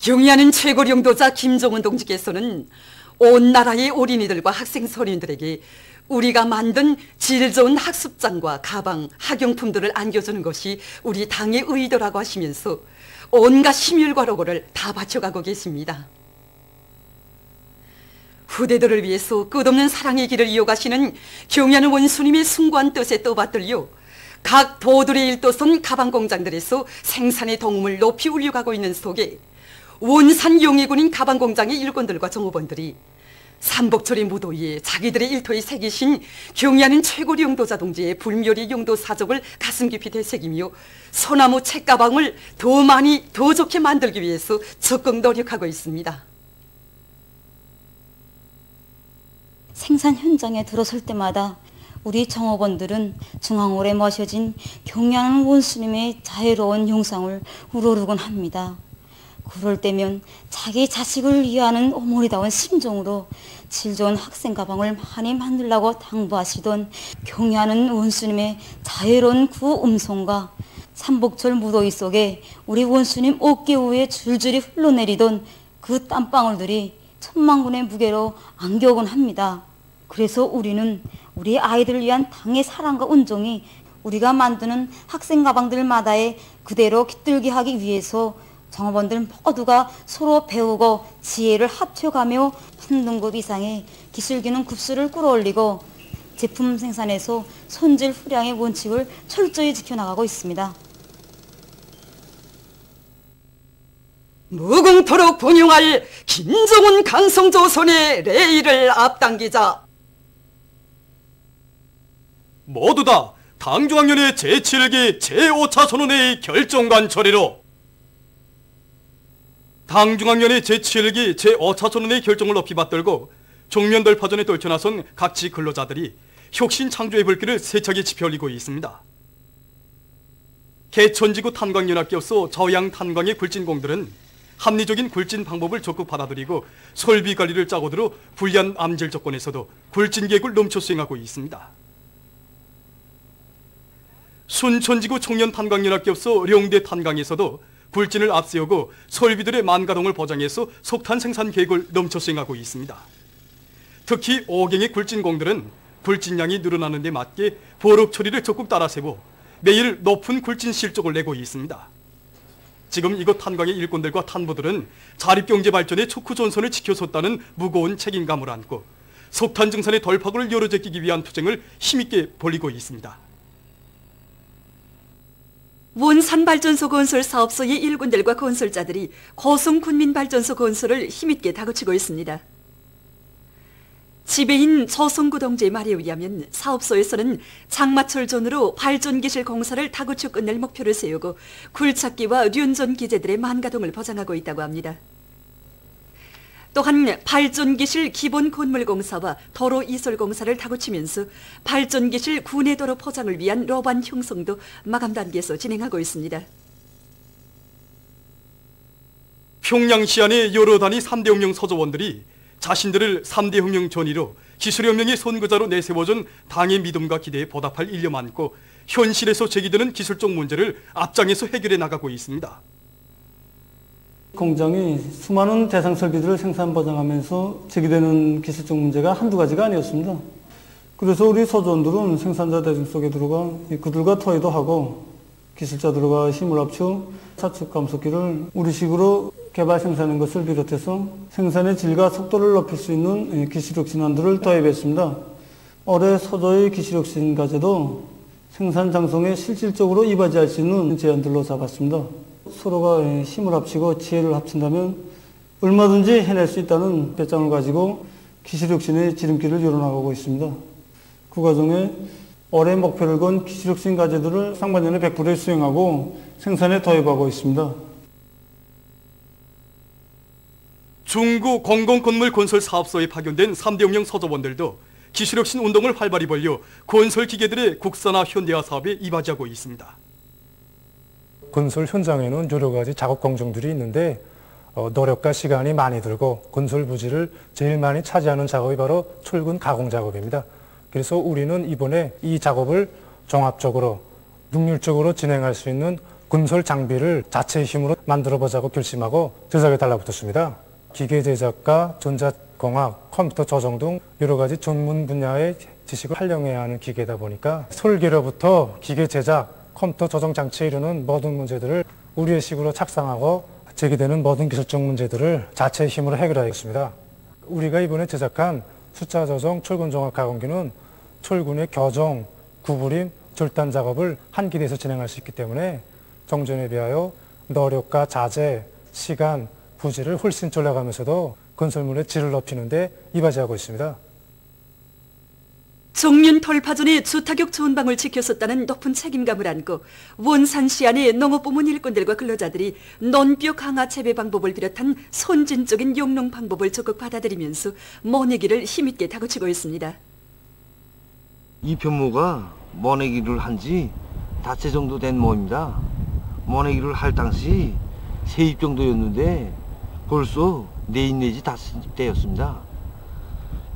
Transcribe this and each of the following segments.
경의하는 최고領導자 김정은 동지께서는 온 나라의 어린이들과 학생 선임들에게 우리가 만든 질 좋은 학습장과 가방, 학용품들을 안겨주는 것이 우리 당의 의도라고 하시면서 온갖 심혈과 노고를 다 바쳐가고 계십니다. 후대들을 위해서 끝없는 사랑의 길을 이어가시는 경의하는 원수님의 숭고한 뜻에 떠받들려 각 도들의 일도선 가방공장들에서 생산의 동음을 높이 울려가고 있는 속에 원산 용의군인 가방공장의 일꾼들과 종업원들이 삼복철의 무도위에 자기들의 일터에 새기신 경의하는 최고領導자 동지의 불멸의 용도 사적을 가슴 깊이 되새기며 소나무 책가방을 더 많이 더 좋게 만들기 위해서 적극 노력하고 있습니다. 생산 현장에 들어설 때마다 우리 정업원들은 중앙홀에 모셔진 경의하는 원수님의 자애로운 형상을 우러르곤 합니다. 그럴 때면 자기 자식을 위하는 어머니다운 심정으로 질 좋은 학생 가방을 많이 만들라고 당부하시던 경의하는 원수님의 자애로운 그 음성과 삼복철 무더위 속에 우리 원수님 어깨 위에 줄줄이 흘러내리던 그 땀방울들이 천만군의 무게로 안겨오곤 합니다. 그래서 우리는 우리 아이들을 위한 당의 사랑과 온정이 우리가 만드는 학생 가방들마다에 그대로 깃들게 하기 위해서 정업원들 모두가 서로 배우고 지혜를 합쳐가며 한 등급 이상의 기술기능 급수를 끌어올리고 제품 생산에서 손질 후량의 원칙을 철저히 지켜나가고 있습니다. 무궁토록 번영할 김정은 강성조선의 레이를 앞당기자. 모두 다 당중학년의 제7기 제5차 선언회의 결정관 처리로 당중학년의 제7기 제5차 선언회의 결정을 높이 받들고 종면돌파전에 떨쳐나선 각지 근로자들이 혁신 창조의 불길을 세차게 지펴올리고 있습니다. 개천지구 탄광연합기업소 저양 탄광의 굴진공들은 합리적인 굴진 방법을 적극 받아들이고 설비 관리를 짜고 들어 불리한 암질 조건에서도 굴진 계획을 넘쳐 수행하고 있습니다. 순천지구 청년탄광연합기업소 령대 탄광에서도 굴진을 앞세우고 설비들의 만가동을 보장해서 석탄 생산 계획을 넘쳐 수행하고 있습니다. 특히 5경의 굴진공들은 굴진량이 늘어나는 데 맞게 보력 처리를 적극 따라 세워 매일 높은 굴진 실적을 내고 있습니다. 지금 이곳 탄광의 일꾼들과 탄부들은 자립경제 발전의 촉구 전선을 지켜섰다는 무거운 책임감을 안고 석탄 증산의 돌파구를 열어제끼기 위한 투쟁을 힘있게 벌이고 있습니다. 원산발전소 건설 사업소의 일꾼들과 건설자들이 고성군민발전소 건설을 힘있게 다그치고 있습니다. 지배인 조성구 동지의 말에 의하면 사업소에서는 장마철 전으로 발전기실 공사를 다그쳐 끝낼 목표를 세우고 굴착기와 륜전 기재들의 만가동을 보장하고 있다고 합니다. 또한 발전기실 기본 건물 공사와 도로 이설 공사를 다그치면서 발전기실 구내 도로 포장을 위한 로반 형성도 마감 단계에서 진행하고 있습니다. 평양시 안의 여러 단위 3대 혁명 서조원들이 자신들을 3대 혁명 전의로 기술혁명의 선구자로 내세워준 당의 믿음과 기대에 보답할 일념 안고 현실에서 제기되는 기술적 문제를 앞장에서 해결해 나가고 있습니다. 공장이 수많은 대상 설비들을 생산 보장하면서 제기되는 기술적 문제가 한두 가지가 아니었습니다. 그래서 우리 서조원들은 생산자 대중 속에 들어가 그들과 토의도 하고 기술자들과 힘을 합쳐 차축 감속기를 우리식으로 개발 생산하는 것을 비롯해서 생산의 질과 속도를 높일 수 있는 기술혁신안들을 도입했습니다. 올해 서조의 기술혁신 과제도 생산 장성에 실질적으로 이바지할 수 있는 제안들로 잡았습니다. 서로가 힘을 합치고 지혜를 합친다면 얼마든지 해낼 수 있다는 배짱을 가지고 기술혁신의 지름길을 열어나가고 있습니다. 그 과정에 올해 목표를 건 기술혁신 과제들을 상반년에 100% 수행하고 생산에 도입하고 있습니다. 중구 공공건물 건설 사업소에 파견된 3대 혁명 서조원들도 기술혁신 운동을 활발히 벌여 건설 기계들의 국산화 현대화 사업에 이바지하고 있습니다. 건설 현장에는 여러 가지 작업 공정들이 있는데 노력과 시간이 많이 들고 건설 부지를 제일 많이 차지하는 작업이 바로 철근 가공 작업입니다. 그래서 우리는 이번에 이 작업을 종합적으로 능률적으로 진행할 수 있는 건설 장비를 자체의 힘으로 만들어보자고 결심하고 제작에 달라붙었습니다. 기계 제작과 전자공학, 컴퓨터 조정 등 여러 가지 전문 분야의 지식을 활용해야 하는 기계다 보니까 설계로부터 기계 제작, 컴퓨터 조정 장치에 이르는 모든 문제들을 우리의 식으로 착상하고 제기되는 모든 기술적 문제들을 자체의 힘으로 해결하였습니다. 우리가 이번에 제작한 숫자 조정 철근 종합 가공기는 철근의 교정, 구부림, 절단 작업을 한 기대에서 진행할 수 있기 때문에 정전에 비하여 노력과 자재, 시간, 부지를 훨씬 절약하면서도 건설물의 질을 높이는 데 이바지하고 있습니다. 종륜 돌파 전에 주타격 전방을 지켰었다는 높은 책임감을 안고 원산시 안의 농업부문 일꾼들과 근로자들이 논뼈 강화 재배 방법을 비롯한 선진적인 용농 방법을 적극 받아들이면서 모내기를 힘있게 다그치고 있습니다. 이 편모가 모내기를 한 지 닷새 정도 된 모입니다. 모내기를 할 당시 세입 정도였는데 벌써 내입 내지 닷새입 때였습니다.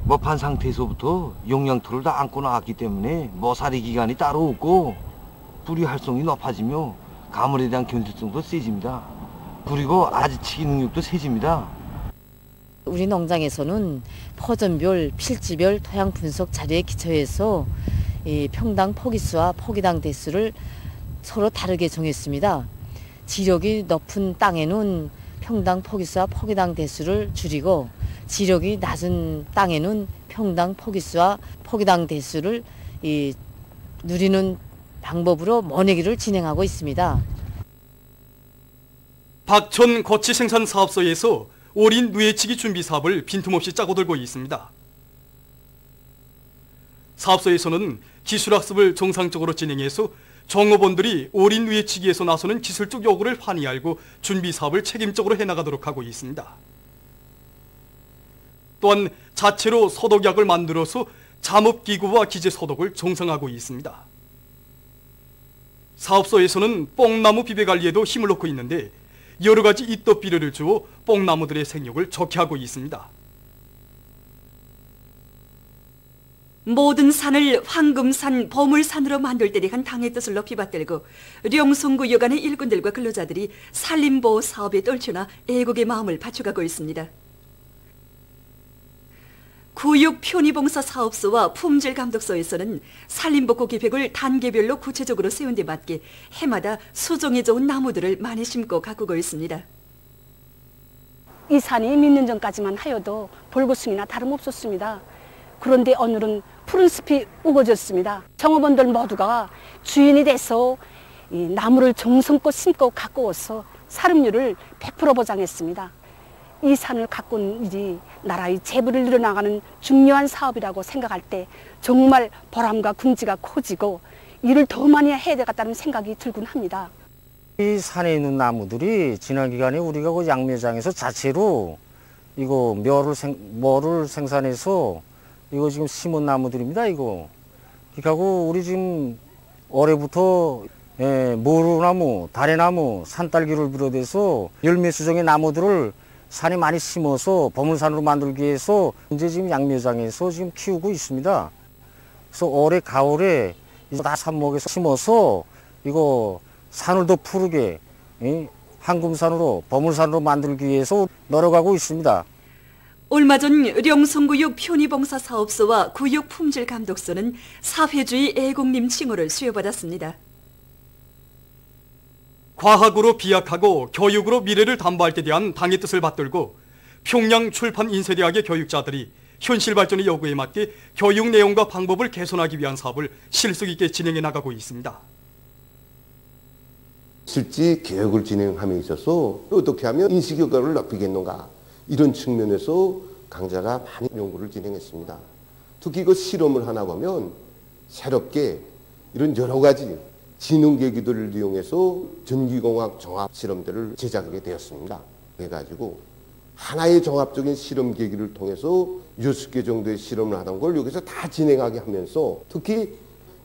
머판 상태에서부터 용량토를 다 안고 나왔기 때문에 머사리 기간이 따로 없고 뿌리 활성이 높아지며 가물에 대한 견딜성도 세집니다. 그리고 아지치기 능력도 세집니다. 우리 농장에서는 퍼전별, 필지별 토양 분석 자료에 기초해서 이 평당 포기수와 포기당 대수를 서로 다르게 정했습니다. 지력이 높은 땅에는 평당 포기수와 포기당 대수를 줄이고 지력이 낮은 땅에는 평당 포기수와 포기당 대수를 누리는 방법으로 모내기를 진행하고 있습니다. 박천 거치생산사업소에서 올인 누에치기 준비 사업을 빈틈없이 짜고들고 있습니다. 사업소에서는 기술학습을 정상적으로 진행해서 종업원들이 올인 누에치기에서 나서는 기술적 요구를 환히 알고 준비 사업을 책임적으로 해나가도록 하고 있습니다. 또한 자체로 소독약을 만들어서 잠업기구와 기재 소독을 정상화하고 있습니다. 사업소에서는 뽕나무 비배 관리에도 힘을 놓고 있는데 여러 가지 잇덕 비료를 주어 뽕나무들의 생육을 좋게 하고 있습니다. 모든 산을 황금산, 보물산으로 만들 때 대한 당의 뜻을 높이 받들고 령송구 여간의 일꾼들과 근로자들이 산림보호 사업에 떨쳐나 애국의 마음을 바쳐가고 있습니다. 구육 편의봉사 사업소와 품질감독소에서는 산림복구 계획을 단계별로 구체적으로 세운 데 맞게 해마다 수종에 좋은 나무들을 많이 심고 가꾸고 있습니다. 이 산이 몇 년 전까지만 하여도 볼고숭이나 다름없었습니다. 그런데 오늘은 푸른 숲이 우거졌습니다. 정업원들 모두가 주인이 돼서 이 나무를 정성껏 심고 가꾸어서 사lum률을 100% 보장했습니다. 이 산을 가꾼 일이 나라의 재부를 이뤄나가는 중요한 사업이라고 생각할 때 정말 보람과 긍지가 커지고 일을 더 많이 해야 되겠다는 생각이 들곤 합니다. 이 산에 있는 나무들이 지난 기간에 우리가 그 양묘장에서 자체로 이거 묘를 생산해서 이거 지금 심은 나무들입니다. 이거. 그리고 우리 지금 올해부터 모루나무, 다래나무, 산딸기를 비롯해서 열매 수종의 나무들을 산에 많이 심어서 보물산으로 만들기 위해서 이제 지금 양묘장에서 지금 키우고 있습니다. 그래서 올해 가을에 다 삽목에서 심어서 이거 산을 더 푸르게 황금산으로 보물산으로 만들기 위해서 노력하고 있습니다. 얼마 전 령송구역 편의봉사 사업소와 구역 품질감독소는 사회주의 애국님 칭호를 수여받았습니다. 과학으로 비약하고 교육으로 미래를 담보할 때 대한 당의 뜻을 받들고 평양 출판 인쇄대학의 교육자들이 현실 발전의 요구에 맞게 교육 내용과 방법을 개선하기 위한 사업을 실속 있게 진행해 나가고 있습니다. 실제 교육을 진행함에 있어서 어떻게 하면 인식 효과를 높이겠는가, 이런 측면에서 강자가 많이 연구를 진행했습니다. 특히 그 실험을 하나 보면 새롭게 이런 여러 가지 지능계기들을 이용해서 전기공학 종합 실험들을 제작하게 되었습니다. 그래가지고 하나의 종합적인 실험 계기를 통해서 6개 정도의 실험을 하던 걸 여기서 다 진행하게 하면서 특히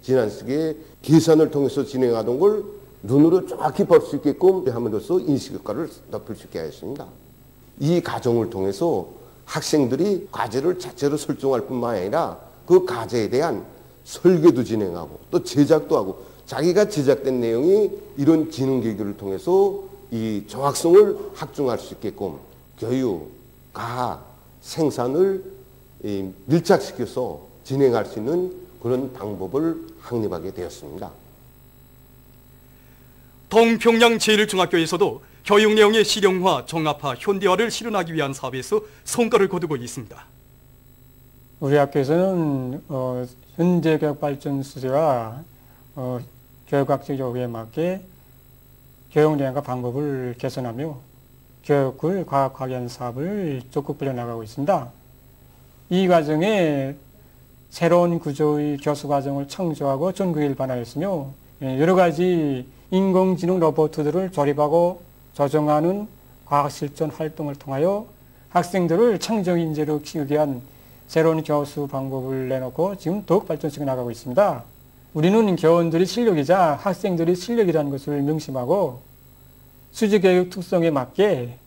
지난 시기에 계산을 통해서 진행하던 걸 눈으로 정확히 볼 수 있게끔 함으로써 인식 효과를 높일 수 있게 하였습니다. 이 과정을 통해서 학생들이 과제를 자체로 설정할 뿐만 아니라 그 과제에 대한 설계도 진행하고 또 제작도 하고 자기가 제작된 내용이 이런 지능 계기를 통해서 이 정확성을 확증할 수 있게끔 교육, 과학, 생산을 밀착시켜서 진행할 수 있는 그런 방법을 확립하게 되었습니다. 동평양 제1중학교에서도 교육 내용의 실용화, 종합화, 현대화를 실현하기 위한 사업에서 성과를 거두고 있습니다. 우리 학교에서는 현재 교육 발전 수제와 교육학적 요구에 맞게 교육 내용과 방법을 개선하며 교육을 과학화하는 사업을 적극 벌여나가고 있습니다. 이 과정에 새로운 구조의 교수 과정을 창조하고 전국에 일반화했으며 여러 가지 인공지능 로봇들을 조립하고 조정하는 과학실전 활동을 통하여 학생들을 창조 인재로 키우기 위한 새로운 교수 방법을 내놓고 지금 더욱 발전시켜 나가고 있습니다. 우리는 교원들이 실력이자 학생들이 실력이라는 것을 명심하고 수지교육 특성에 맞게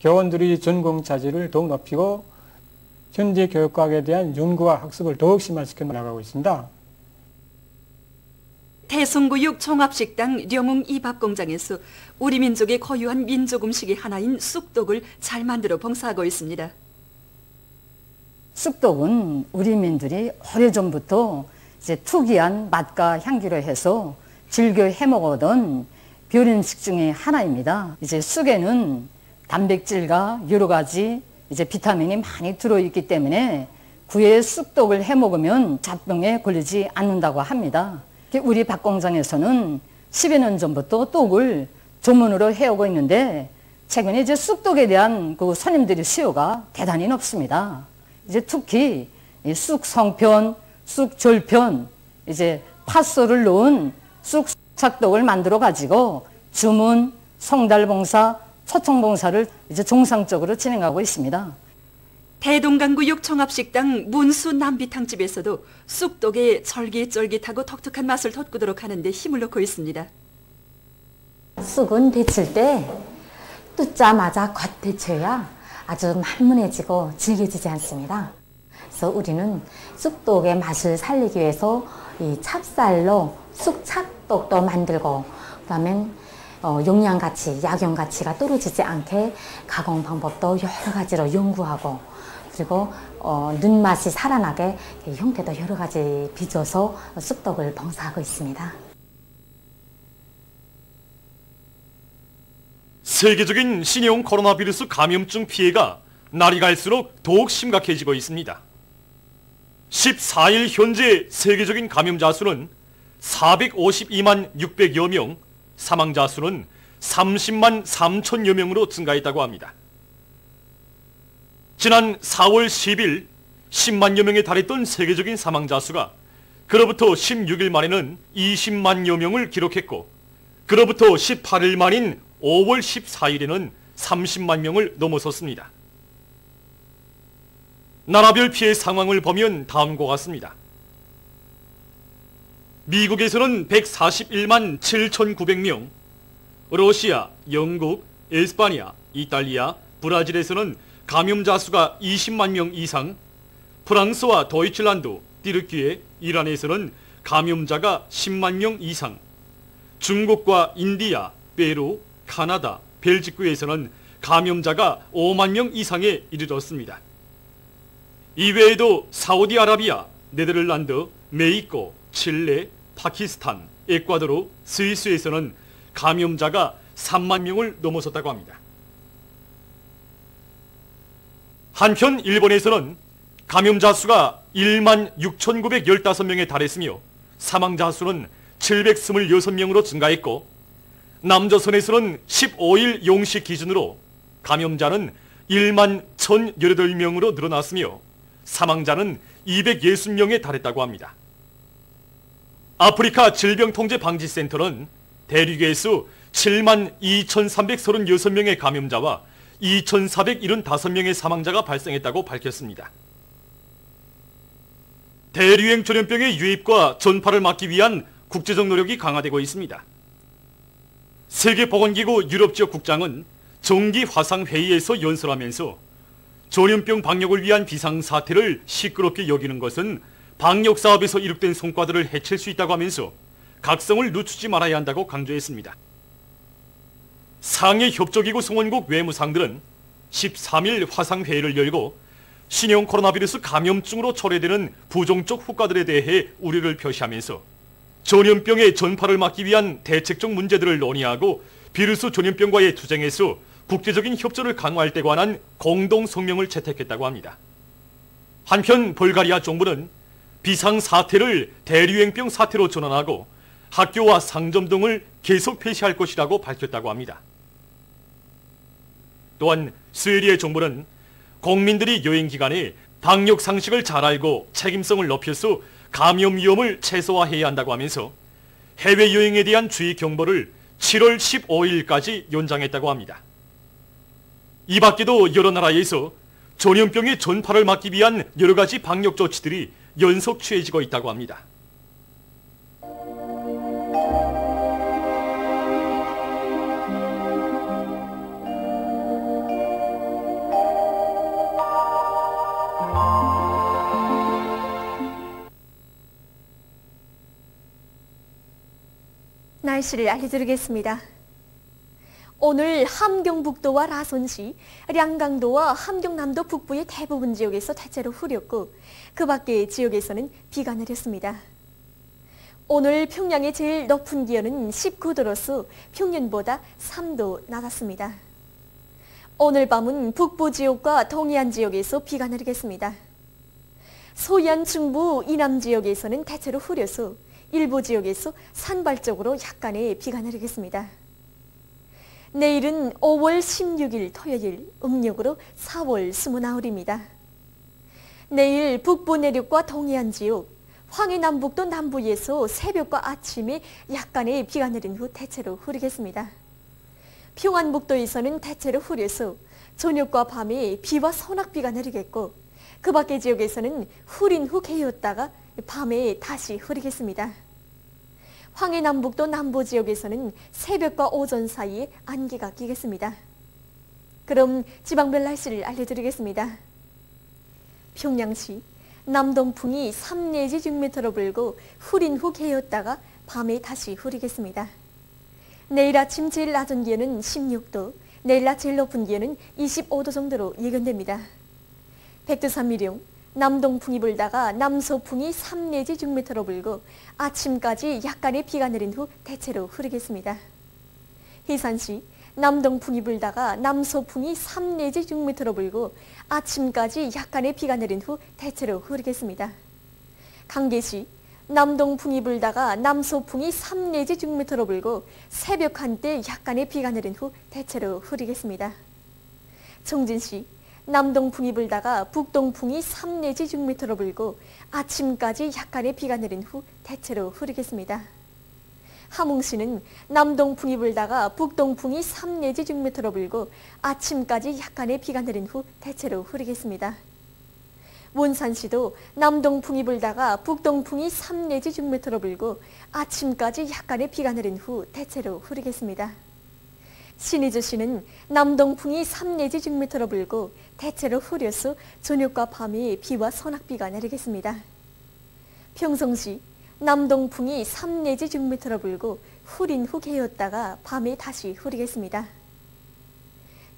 교원들이 전공 자질을 더욱 높이고 현재 교육과학에 대한 연구와 학습을 더욱 심화시켜 나가고 있습니다. 태송구육 종합식당 령웅 이밥공장에서 우리 민족의 고유한 민족 음식의 하나인 쑥떡을 잘 만들어 봉사하고 있습니다. 쑥떡은 우리 민들이 오래전부터 이제 특이한 맛과 향기로 해서 즐겨 해먹었던 별음식 중에 하나입니다. 이제 쑥에는 단백질과 여러 가지 이제 비타민이 많이 들어있기 때문에 구에 쑥떡을 해먹으면 잡병에 걸리지 않는다고 합니다. 우리 박 공장에서는 10여 년 전부터 떡을 전문으로 해오고 있는데 최근에 이제 쑥떡에 대한 그 손님들의 수요가 대단히 높습니다. 이제 특히 쑥 성편, 쑥 절편, 이제 팥소를 넣은 쑥 착떡을 만들어 가지고 주문, 성달봉사, 초청봉사를 이제 정상적으로 진행하고 있습니다. 대동강구육 종합식당 문수 남비탕집에서도 쑥떡의 쫄깃쫄깃하고 독특한 맛을 돋구도록 하는데 힘을 넣고 있습니다. 쑥은 데칠 때 뜯자마자 겉 데쳐야 아주 말문해지고 질겨지지 않습니다. 그래서 우리는 쑥떡의 맛을 살리기 위해서 이 찹쌀로 쑥찹떡도 만들고 그다음에 영양가치, 약용가치가 떨어지지 않게 가공 방법도 여러 가지로 연구하고 그리고 눈맛이 살아나게 형태도 여러 가지 빚어서 쑥떡을 봉사하고 있습니다. 세계적인 신형 코로나 바이러스 감염증 피해가 날이 갈수록 더욱 심각해지고 있습니다. 14일 현재 세계적인 감염자 수는 452만 600여 명, 사망자 수는 30만 3천여 명으로 증가했다고 합니다. 지난 4월 10일 10만여 명에 달했던 세계적인 사망자 수가 그로부터 16일 만에는 20만여 명을 기록했고 그로부터 18일 만인 5월 14일에는 30만 명을 넘어섰습니다. 나라별 피해 상황을 보면 다음과 같습니다. 미국에서는 141만 7,900명, 러시아, 영국, 에스파냐, 이탈리아, 브라질에서는 감염자 수가 20만 명 이상, 프랑스와 도이칠란드, 띠르키예, 이란에서는 감염자가 10만 명 이상, 중국과 인디아, 페루, 카나다, 벨지크에서는 감염자가 5만 명 이상에 이르렀습니다. 이외에도 사우디아라비아, 네덜란드, 메xi코, 칠레, 파키스탄, 에콰도르, 스위스에서는 감염자가 3만 명을 넘어섰다고 합니다. 한편 일본에서는 감염자 수가 1만 6,915명에 달했으며 사망자 수는 726명으로 증가했고 남조선에서는 15일 0시 기준으로 감염자는 1만 1,018명으로 늘어났으며 사망자는 260명에 달했다고 합니다. 아프리카 질병통제방지센터는 대륙에서 7만 2,336명의 감염자와 2,475명의 사망자가 발생했다고 밝혔습니다. 대류행 전염병의 유입과 전파를 막기 위한 국제적 노력이 강화되고 있습니다. 세계보건기구 유럽지역 국장은 정기 화상회의에서 연설하면서 전염병 방역을 위한 비상사태를 시끄럽게 여기는 것은 방역사업에서 이룩된 성과들을 해칠 수 있다고 하면서 각성을 늦추지 말아야 한다고 강조했습니다. 상해 협조기구 성원국 외무상들은 13일 화상회의를 열고 신형 코로나 바이러스 감염증으로 초래되는 부종적 후과들에 대해 우려를 표시하면서 전염병의 전파를 막기 위한 대책적 문제들을 논의하고 비루스 전염병과의 투쟁에서 국제적인 협조를 강화할 때 관한 공동 성명을 채택했다고 합니다. 한편 불가리아 정부는 비상사태를 대류행병 사태로 전환하고 학교와 상점 등을 계속 폐쇄할 것이라고 밝혔다고 합니다. 또한 스웨리의 정부는 국민들이 여행 기간에 방역 상식을 잘 알고 책임성을 높여서 감염 위험을 최소화해야 한다고 하면서 해외여행에 대한 주의 경보를 7월 15일까지 연장했다고 합니다. 이 밖에도 여러 나라에서 전염병의 전파를 막기 위한 여러 가지 방역 조치들이 연속 취해지고 있다고 합니다. 날씨를 알려드리겠습니다. 오늘 함경북도와 라선시, 량강도와 함경남도 북부의 대부분 지역에서 대체로 흐렸고 그 밖의 지역에서는 비가 내렸습니다. 오늘 평양의 제일 높은 기온은 19도로서 평년보다 3도 낮았습니다. 오늘 밤은 북부 지역과 동해안 지역에서 비가 내리겠습니다. 소해안 중부 이남 지역에서는 대체로 흐려서 일부 지역에서 산발적으로 약간의 비가 내리겠습니다. 내일은 5월 16일 토요일, 음력으로 4월 29일입니다. 내일 북부 내륙과 동해안 지역, 황해남북도 남부에서 새벽과 아침에 약간의 비가 내린 후 대체로 흐리겠습니다. 평안북도에서는 대체로 흐려서 저녁과 밤에 비와 소낙비가 내리겠고 그 밖의 지역에서는 흐린 후 개었다가 밤에 다시 흐리겠습니다. 황해남북도 남부 지역에서는 새벽과 오전 사이에 안개가 끼겠습니다. 그럼 지방별 날씨를 알려드리겠습니다. 평양시 남동풍이 3 내지 6m로 불고 흐린 후 개었다가 밤에 다시 흐리겠습니다. 내일 아침 제일 낮은 기온은 16도, 내일 낮 제일 높은 기온은 25도 정도로 예견됩니다. 백두산미령 남동풍이 불다가 남서풍이 3 내지 6m로 불고 아침까지 약간의 비가 내린 후 대체로 흐리겠습니다. 해산시 남동풍이 불다가 남서풍이 3 내지 6m로 불고 아침까지 약간의 비가 내린 후 대체로 흐리겠습니다. 강계시 남동풍이 불다가 남서풍이 3 내지 6m로 불고 새벽 한때 약간의 비가 내린 후 대체로 흐리겠습니다. 청진시 남동풍이 불다가 북동풍이 3 내지 6m로 불고 아침까지 약간의 비가 내린 후 대체로 흐리겠습니다. 함흥시는 남동풍이 불다가 북동풍이 3 내지 6m로 불고 아침까지 약간의 비가 내린 후 대체로 흐리겠습니다. 원산시도 남동풍이 불다가 북동풍이 3 내지 6m로 불고 아침까지 약간의 비가 내린 후 대체로 흐리겠습니다. 신의주시는 남동풍이 3 내지 6m로 불고 대체로 흐려서 저녁과 밤에 비와 소낙비가 내리겠습니다. 평성시 남동풍이 3 내지 6m로 불고 흐린 후 개었다가 밤에 다시 흐리겠습니다.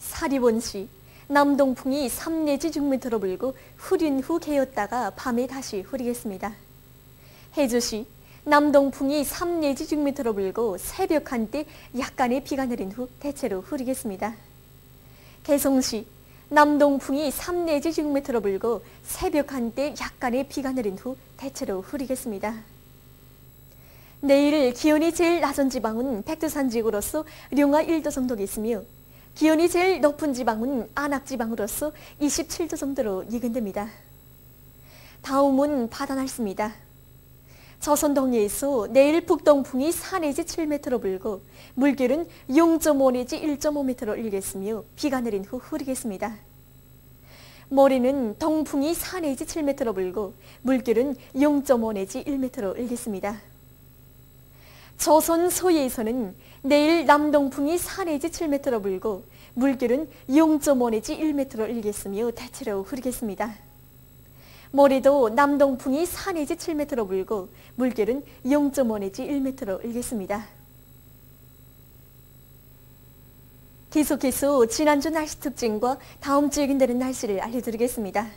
사리원시 남동풍이 3 내지 6m로 불고 흐린 후 개었다가 밤에 다시 흐리겠습니다. 해주시 남동풍이 3 내지 6m로 불고 새벽 한때 약간의 비가 내린 후 대체로 흐리겠습니다. 개성시 남동풍이 3 내지 6m로 불고 새벽 한때 약간의 비가 내린 후 대체로 흐리겠습니다. 내일 기온이 제일 낮은 지방은 백두산 지역으로서 령화 1도 정도겠으며 기온이 제일 높은 지방은 안악 지방으로서 27도 정도로 예견됩니다. 다음은 바다 날씨입니다. 조선 동해에서 내일 북동풍이 4 내지 7m로 불고 물결은 0.5 내지 1.5m로 일겠으며 비가 내린 후 흐리겠습니다. 모레는 동풍이 4 내지 7m로 불고 물결은 0.5 내지 1m로 일겠습니다. 조선 소해에서는 내일 남동풍이 4 내지 7m로 불고 물결은 0.5 내지 1m로 일겠으며 대체로 흐리겠습니다. 모레도 남동풍이 4 내지 7m로 불고 물결은 0.5 내지 1m로 일겠습니다. 계속해서 지난주 날씨 특징과 다음 주에 예견되는 날씨를 알려드리겠습니다.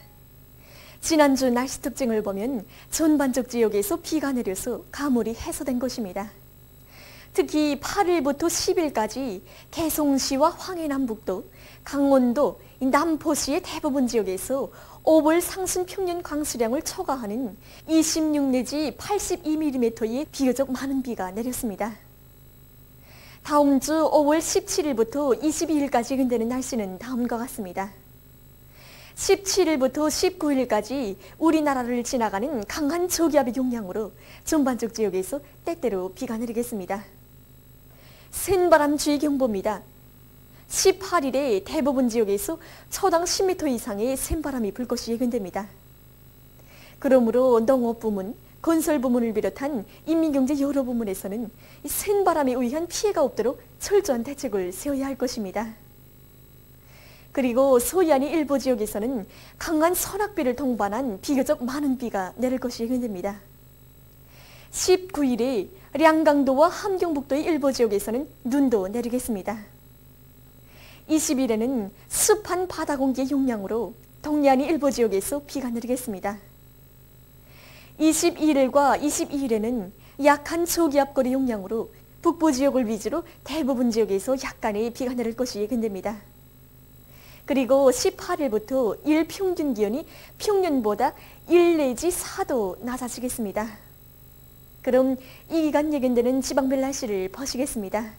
지난주 날씨 특징을 보면 전반적 지역에서 비가 내려서 가물이 해소된 것입니다. 특히 8일부터 10일까지 개송시와 황해남북도, 강원도, 남포시의 대부분 지역에서 5월 상순 평년 강수량을 초과하는 26 내지 82mm의 비교적 많은 비가 내렸습니다. 다음 주 5월 17일부터 22일까지 예견되는 날씨는 다음과 같습니다. 17일부터 19일까지 우리나라를 지나가는 강한 저기압의 영향으로 전반적 지역에서 때때로 비가 내리겠습니다. 센바람 주의 경보입니다. 18일에 대부분 지역에서 초당 10m 이상의 센바람이 불 것이 예견됩니다. 그러므로 농업 부문, 건설 부문을 비롯한 인민경제 여러 부문에서는 센바람에 의한 피해가 없도록 철저한 대책을 세워야 할 것입니다. 그리고 서해안의 일부 지역에서는 강한 선악비를 동반한 비교적 많은 비가 내릴 것이 예견됩니다. 19일에 량강도와 함경북도의 일부 지역에서는 눈도 내리겠습니다. 20일에는 습한 바다 공기의 영향으로 동해안의 일부 지역에서 비가 내리겠습니다. 21일과 22일에는 약한 저기압골의 영향으로 북부 지역을 위주로 대부분 지역에서 약간의 비가 내릴 것이 예견됩니다. 그리고 18일부터 일 평균 기온이 평년보다 1 내지 4도 낮아지겠습니다. 그럼 이 기간 예견되는 지방별 날씨를 보시겠습니다.